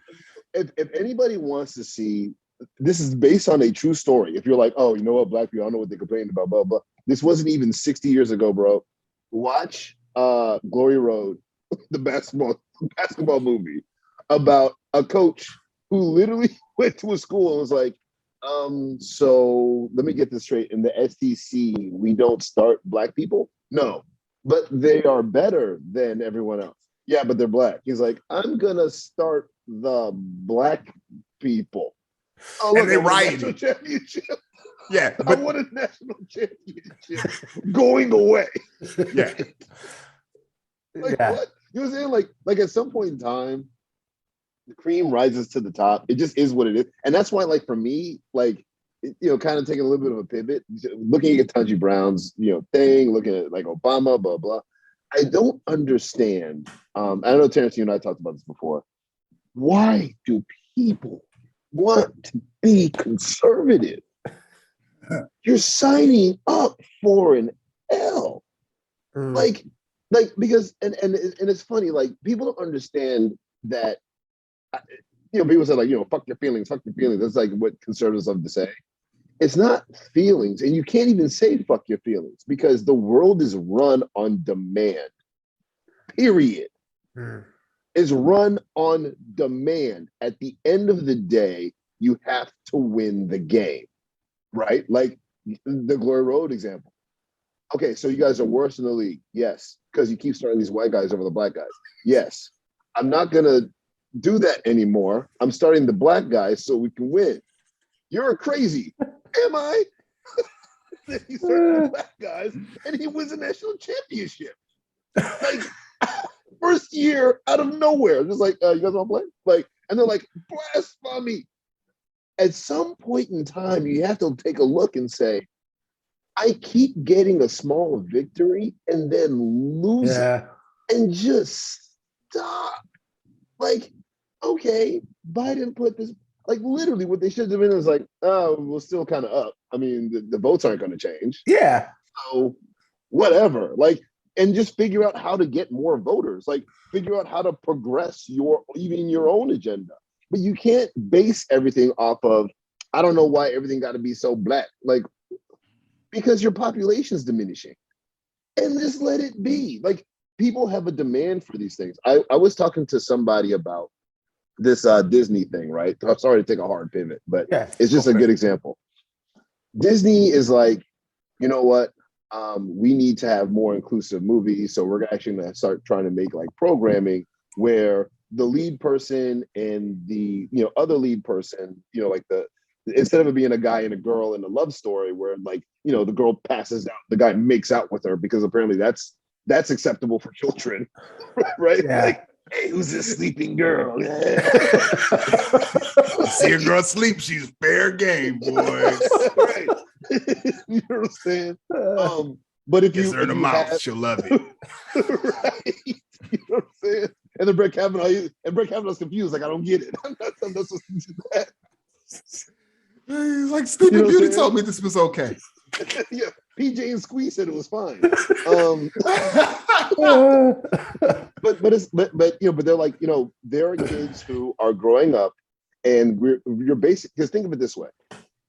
if anybody wants to see, this is based on a true story. If you're like, oh, you know what, Black people, I don't know what they're complaining about, blah, blah. This wasn't even 60 years ago, bro. Watch Glory Road, the basketball movie about a coach who literally went to a school and was like, so let me get this straight. In the SEC, we don't start Black people? No, but they are better than everyone else. Yeah, but they're Black. He's like, I'm gonna start the Black people. Oh, look, and they rioted. Championship. Yeah, I won a national championship going away. Yeah. What? You know what I'm saying? Like at some point in time, the cream rises to the top. It just is what it is. And that's why, like, for me, like, kind of taking a little bit of a pivot, looking at Katanji Brown's, thing, looking at like Obama, blah, blah. I don't understand. I know, Terrence, you and I talked about this before. Why do people want to be conservative? You're signing up for an L. Like, because, and it's funny, like, people don't understand that, people say, like, fuck your feelings. That's like what conservatives love to say. It's not feelings. And you can't even say fuck your feelings, because the world is run on demand. Period. Is run on demand. At the end of the day, you have to win the game, right? Like the Glory Road example. Okay, so you guys are worse in the league. Yes, because you keep starting these white guys over the Black guys. Yes, I'm not going to do that anymore. I'm starting the Black guys so we can win. You're crazy. Am I? Then he started the Black guys and he wins a national championship. Like, first year out of nowhere. Just like, you guys want to play? Like, and they're like, blasphemy. At some point in time, you have to take a look and say, I keep getting a small victory and then losing, and just stop. Like, okay, Biden put this, Like literally, what they should have been is like, oh, we're still kind of up. I mean, the votes aren't going to change. Yeah. So whatever. Like, and just figure out how to get more voters. Like, figure out how to progress even your own agenda. But you can't base everything off of, I don't know why everything got to be so black. Like, because your population is diminishing. And just let it be. Like, people have a demand for these things. I was talking to somebody about this Disney thing, right? I'm sorry to take a hard pivot, but it's just a good example. Disney is like, you know what? We need to have more inclusive movies. So we're actually going to start trying to make like programming where the lead person and the other lead person, like instead of it being a guy and a girl in a love story where like, the girl passes out, the guy makes out with her because apparently that's acceptable for children, right? Yeah. Like, hey, who's this sleeping girl? See a girl sleep, she's fair game, boys. Right. You know what I'm saying? But if Kiss her in the mouth, she'll love it. Right. You know what I'm saying? And then Brett Kavanaugh's confused, like, I don't get it. I'm not supposed to do that. Like Sleeping Beauty told me this was okay. Yeah, PJ and Squeeze said it was fine. But they're like, there are kids who are growing up, and you're basic. Because think of it this way: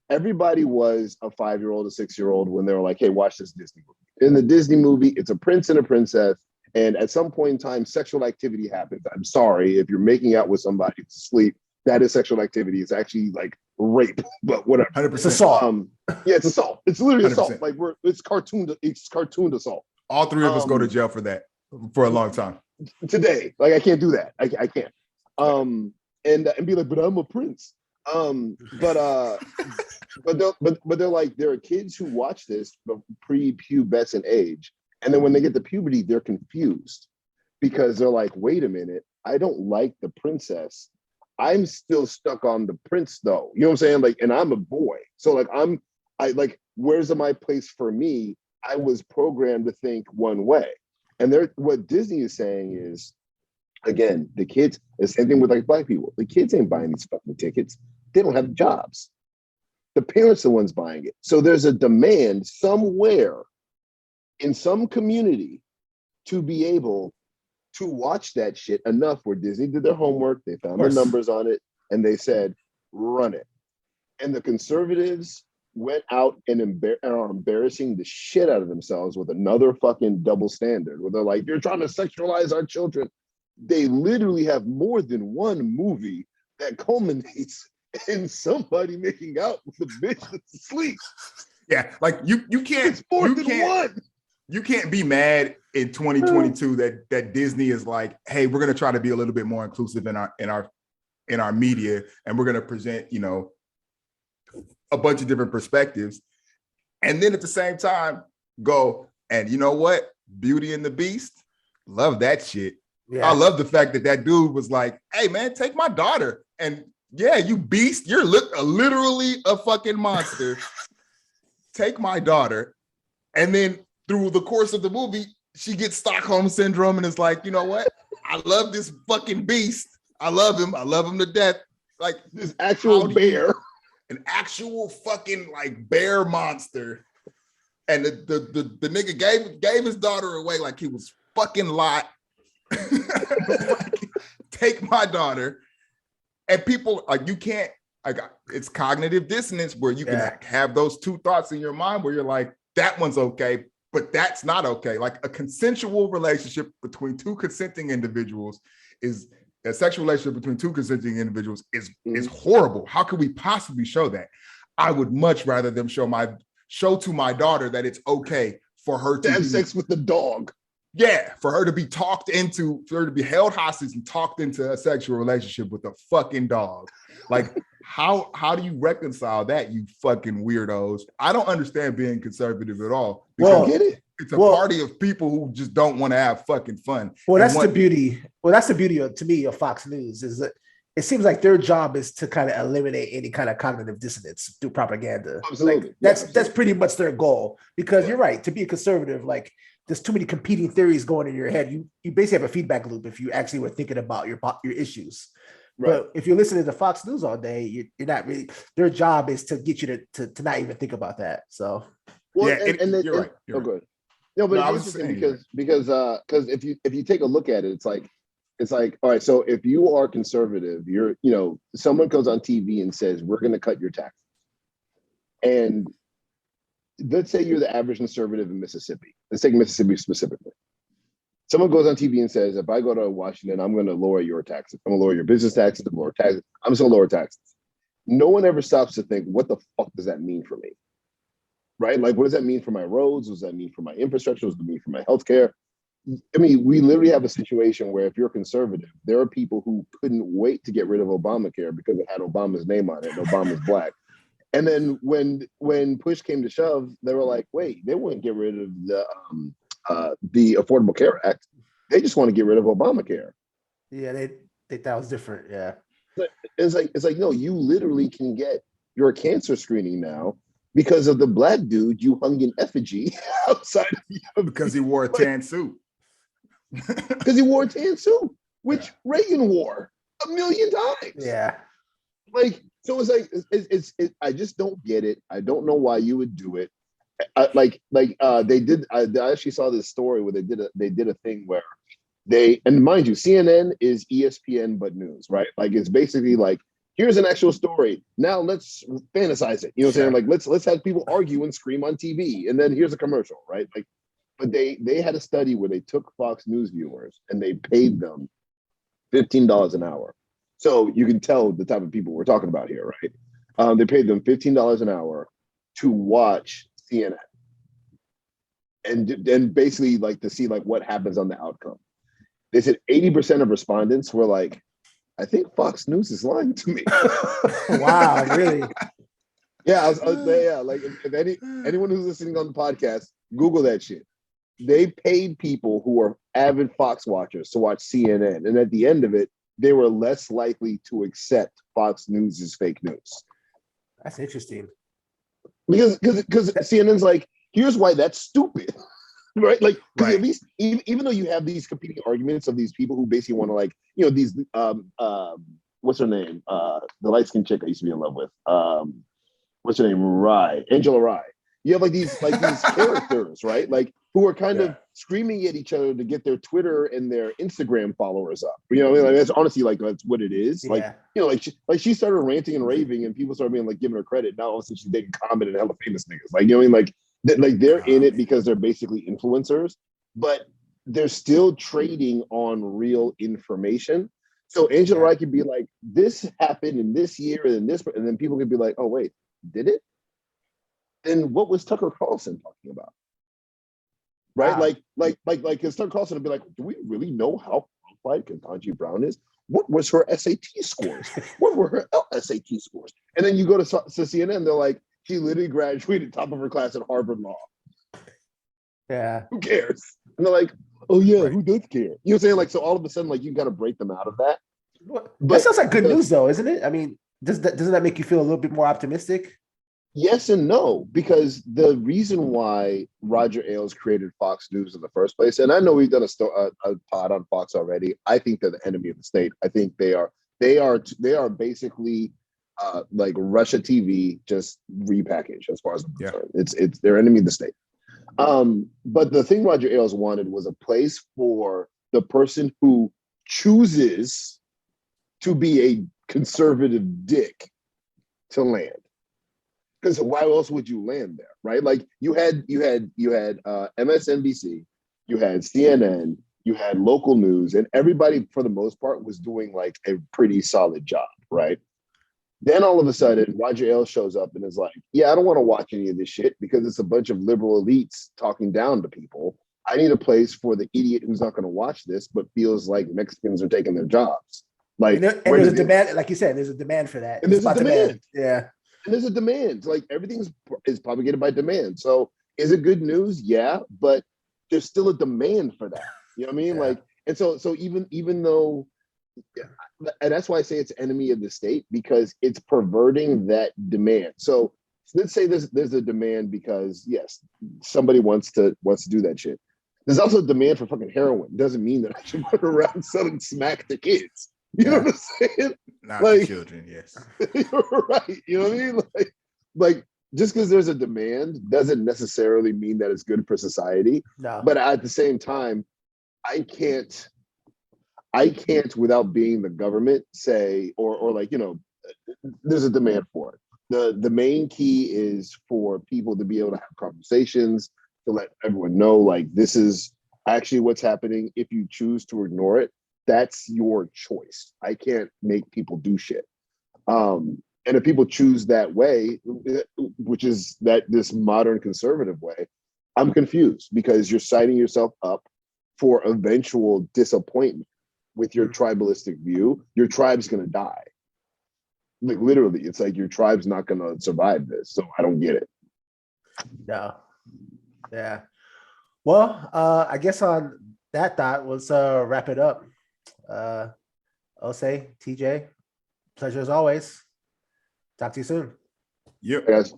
everybody was a 5-year-old, a 6-year-old when they were like, "Hey, watch this Disney movie." In the Disney movie, it's a prince and a princess, and at some point in time, sexual activity happens. I'm sorry if you're making out with somebody to sleep. That is sexual activity. It's actually like rape, but whatever. 100%. It's assault. Yeah, it's assault. It's literally 100%. assault. Like it's cartooned assault. All three of us go to jail for that for a long time. Today, like I can't do that. I can't. And be like, but I'm a prince. But they're like, there are kids who watch this pre-pubescent age, and then when they get to puberty, they're confused because they're like, wait a minute, I don't like the princess. I'm still stuck on the prince though. You know what I'm saying? Like, and I'm a boy. So like, where's my place for me? I was programmed to think one way. And what Disney is saying is, again, the kids, the same thing with like Black people. The kids ain't buying these fucking tickets. They don't have jobs. The parents are the ones buying it. So there's a demand somewhere in some community to be able to watch that shit enough where Disney did their homework, they found the numbers on it, and they said, run it. And the conservatives went out and are embarrassing the shit out of themselves with another fucking double standard where they're like, you're trying to sexualize our children. They literally have more than one movie that culminates in somebody making out with a bitch that's asleep. Yeah, like you can't. It's more than one. You can't be mad in 2022 that Disney is like, hey, we're gonna try to be a little bit more inclusive in our media, and we're gonna present, a bunch of different perspectives, and then at the same time go, and you know what? Beauty and the Beast, love that shit. Yeah. I love the fact that dude was like, hey man, take my daughter, and yeah, you beast, you're literally a fucking monster. Take my daughter, and then through the course of the movie, she gets Stockholm syndrome and is like, you know what? I love this fucking beast. I love him to death. Like this actual bear. An actual fucking like bear monster. And the nigga gave his daughter away like he was fucking Lot. Like, take my daughter. And people like, you can't, like, it's cognitive dissonance where you can have those two thoughts in your mind where you're like, that one's okay, but that's not okay. Like a consensual relationship between two consenting individuals is a sexual relationship between two consenting individuals is horrible. How could we possibly show that? I would much rather them show to my daughter that it's okay for her to have sex with the dog. Yeah, for her to be for her to be held hostage and talked into a sexual relationship with a fucking dog. Like, how do you reconcile that, you fucking weirdos? I don't understand being conservative at all. Well, get it. It's a party of people who just don't want to have fucking fun. Well, that's the beauty. Well, that's the beauty of, to me, of Fox News is that it seems like their job is to kind of eliminate any kind of cognitive dissonance through propaganda. Absolutely. Like, that's pretty much their goal. Because you're right, to be a conservative, like there's too many competing theories going in your head. You basically have a feedback loop if you actually were thinking about your issues. Right. But if you're listening to Fox News all day, you're not really. Their job is to get you to not even think about that. So Well, Yeah, and then you're right. You're oh, right. good. No, but No, it's I was interesting saying you're right. because if you take a look at it, it's like all right. So if you are conservative, someone goes on TV and says we're going to cut your taxes, and let's say you're the average conservative in Mississippi. Let's take Mississippi specifically. Someone goes on TV and says, if I go to Washington, I'm going to lower your taxes. I'm going to lower your business taxes, lower taxes. I'm just going to lower taxes. No one ever stops to think, what the fuck does that mean for me? Right? Like, what does that mean for my roads? What does that mean for my infrastructure? What does it mean for my healthcare? I mean, we literally have a situation where if you're conservative, there are people who couldn't wait to get rid of Obamacare because it had Obama's name on it and Obama's black. And then when push came to shove, they were like, wait, they wouldn't get rid of the Affordable Care Act. They just want to get rid of Obamacare. yeah, they thought it was different. Yeah, It's like no, you literally can get your cancer screening now because of the black dude you hung in effigy outside of Because he wore a tan suit. because he wore a tan suit, which Reagan wore 1,000,000 times. yeah. Like, so it's like I just don't get it. I don't know why you would do it. They did. I actually saw this story where they did a thing where and mind you, CNN is ESPN but news, right? Like it's basically like here's an actual story. Now let's fantasize it. You know what I'm saying? Like let's have people argue and scream on TV, and then here's a commercial, right? Like, but they had a study where they took Fox News viewers and they paid them $15 an hour. So you can tell the type of people we're talking about here, right? They paid them $15 an hour to watch CNN and basically like to see like what happens on the outcome. They said 80% of respondents were like, I think Fox News is lying to me. Wow, really? Yeah, like if anyone who's listening on the podcast, Google that shit. They paid people who are avid Fox watchers to watch CNN, and at the end of it, they were less likely to accept Fox News as fake news. That's interesting. Because CNN's like, here's why that's stupid. Right? Like, Right. at least even though you have these competing arguments of these people who basically want to like, these what's her name? The light-skinned chick I used to be in love with. What's her name? Angela Rye. You have like these characters, right? Like who are kind of screaming at each other to get their Twitter and their Instagram followers up. You know what I mean? Like that's honestly like that's what it is. Yeah. Like she started ranting and raving, and people started being like giving her credit. Now all of a sudden she's dating Common and hella famous niggas. Like you know what I mean? Like they're in it because they're basically influencers, but they're still trading on real information. So Angela Rye could be like, this happened in this year and then people could be like, oh wait, did it? Then what was Tucker Carlson talking about? Right? Wow. Like his Tucker Carlson would be like, do we really know how qualified Katanji Brown is? What was her SAT scores? What were her SAT scores? And then you go to CNN, they're like, she literally graduated top of her class at Harvard Law. Yeah. Who cares? And they're like, oh yeah, who does care? You know what I'm saying? Like, so all of a sudden, like you got to break them out of that. But that sounds like good news though, isn't it? I mean, doesn't that make you feel a little bit more optimistic? Yes and no, because the reason why Roger Ailes created Fox News in the first place, and I know we've done a pod on Fox already. I think they're the enemy of the state. I think they are basically like Russia TV just repackaged as far as I'm concerned. It's their enemy of the state. But the thing Roger Ailes wanted was a place for the person who chooses to be a conservative dick to land. Because why else would you land there, right? Like you had MSNBC, you had CNN, you had local news, and everybody for the most part was doing like a pretty solid job, right? Then all of a sudden, Roger Ailes shows up and is like, "Yeah, I don't want to watch any of this shit because it's a bunch of liberal elites talking down to people. I need a place for the idiot who's not going to watch this but feels like Mexicans are taking their jobs." Like, and there's a demand, like you said, there's a demand for that. And there's a demand. Yeah. And there's a demand. Like everything is propagated by demand. So is it good news? Yeah, but there's still a demand for that. You know what I mean? Yeah. Like, and so even though, and that's why I say it's enemy of the state, because it's perverting that demand. So let's say there's a demand because yes, somebody wants to do that shit. There's also a demand for fucking heroin. Doesn't mean that I should run around selling smack to kids. You know Yeah. what I'm saying? Not Like- the children, yes. Right. You know what I mean? Like just because there's a demand doesn't necessarily mean that it's good for society. No. But at the same time, I can't without being the government say or like, you know, there's a demand for it. The main key is for people to be able to have conversations, to let everyone know like this is actually what's happening. If you choose to ignore it, that's your choice. I can't make people do shit. And if people choose that way, which is that this modern conservative way, I'm confused because you're signing yourself up for eventual disappointment with your tribalistic view. Your tribe's going to die. Like literally, it's like your tribe's not going to survive this. So I don't get it. No. Yeah. Well, I guess on that thought, let's wrap it up. Ose, TJ, pleasure as always. Talk to you soon. Yep. Guys.